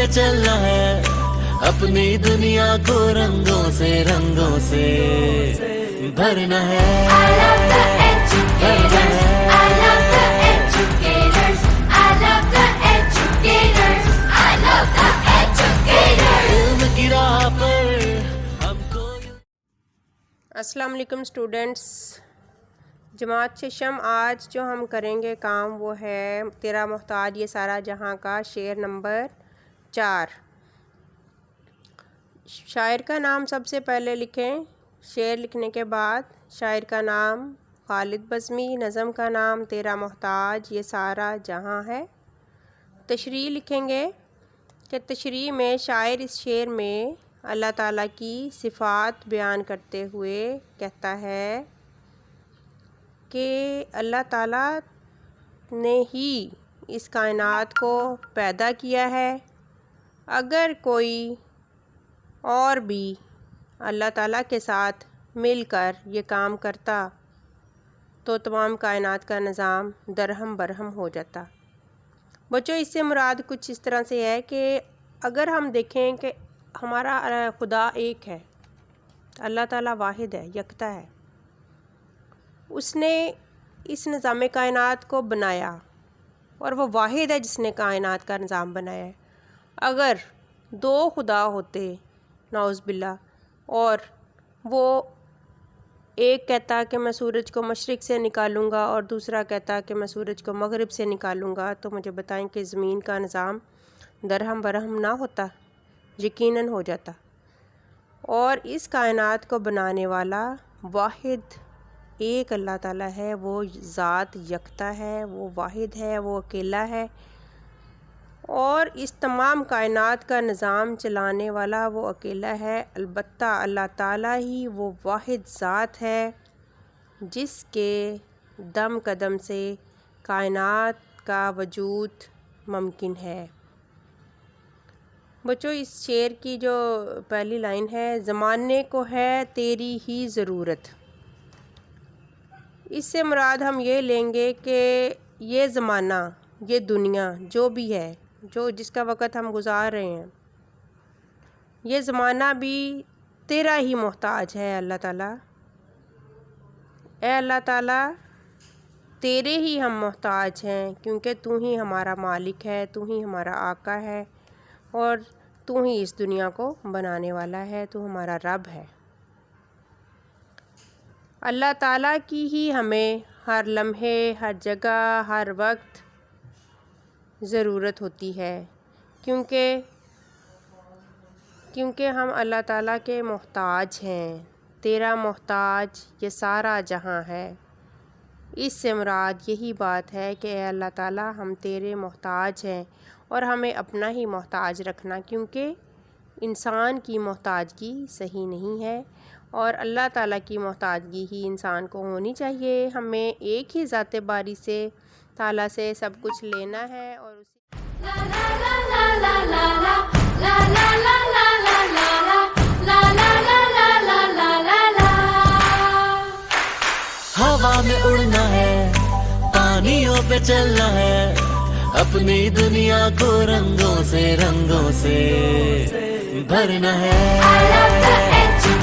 पे चलना है, अपनी दुनिया को रंगों से भरना है। I love the educators. I love the educators. I love the educators. I love the educators. इल्म की राह पर हमको अस्सलाम वालेकुम स्टूडेंट्स। जमात शशम आज जो हम करेंगे काम वो है तेरा मोहताज ये सारा जहां का शेर नंबर 4। शायर का नाम सबसे पहले लिखें। शेर लिखने के बाद शायर का नाम खालिद बज़मी, नज़म का नाम तेरा मोहताज ये सारा जहां है। तशरीह लिखेंगे कि तशरीह में शायर इस शेर में अल्लाह ताला की सिफ़ात बयान करते हुए कहता है कि अल्लाह ताला ने ही इस कायनात को पैदा किया है। अगर कोई और भी अल्लाह ताला के साथ मिलकर ये काम करता तो तमाम कायनात का निज़ाम दरहम बरहम हो जाता। बच्चों, इससे मुराद कुछ इस तरह से है कि अगर हम देखें कि हमारा खुदा एक है, अल्लाह ताला वाहिद है, यकता है। उसने इस निज़ाम कायनात को बनाया और वो वाहिद है जिसने कायनात का निज़ाम बनाया है। अगर दो खुदा होते नाउज़ बिल्ला और वो एक कहता कि मैं सूरज को मशरिक़ से निकालूंगा और दूसरा कहता कि मैं सूरज को मगरिब से निकालूंगा, तो मुझे बताएं कि ज़मीन का निज़ाम दरहम बरहम ना होता? यकीनन हो जाता। और इस कायनात को बनाने वाला वाहिद एक अल्लाह ताला है। वो ज़ात यकता है, वो वाहिद है, वो अकेला है। और इस तमाम कायनात का निज़ाम चलाने वाला वो अकेला है। अलबत्ता अल्लाह ताला ही वो वाहिद ज़ात है जिसके दम कदम से कायनात का वजूद मुमकिन है। बच्चों, इस शेर की जो पहली लाइन है, ज़माने को है तेरी ही ज़रूरत। इससे मुराद हम ये लेंगे कि ये ज़माना, ये दुनिया जो भी है, जो जिसका वक़्त हम गुज़ार रहे हैं, ये ज़माना भी तेरा ही मोहताज है अल्लाह ताला। ए अल्लाह ताला, तेरे ही हम मोहताज हैं क्योंकि तू ही हमारा मालिक है, तू ही हमारा आका है और तू ही इस दुनिया को बनाने वाला है, तू हमारा रब है। अल्लाह ताला की ही हमें हर लम्हे, हर जगह, हर वक्त ज़रूरत होती है क्योंकि हम अल्लाह ताला के मोहताज हैं। तेरा मोहताज ये सारा जहां है। इससे मुराद यही बात है कि ए अल्लाह ताला, हम तेरे मोहताज हैं और हमें अपना ही मोहताज रखना, क्योंकि इंसान की मोहताजगी सही नहीं है और अल्लाह ताला की मोहताजगी ही इंसान को होनी चाहिए। हमें एक ही ज़ाते बारी से ताला से सब कुछ लेना है और उसी La la la la la la la la la la la la la la la la la la la la। हवा में उड़ना है, पानियों पे चलना है, अपनी दुनिया को रंगों से भरना है। I love the educators.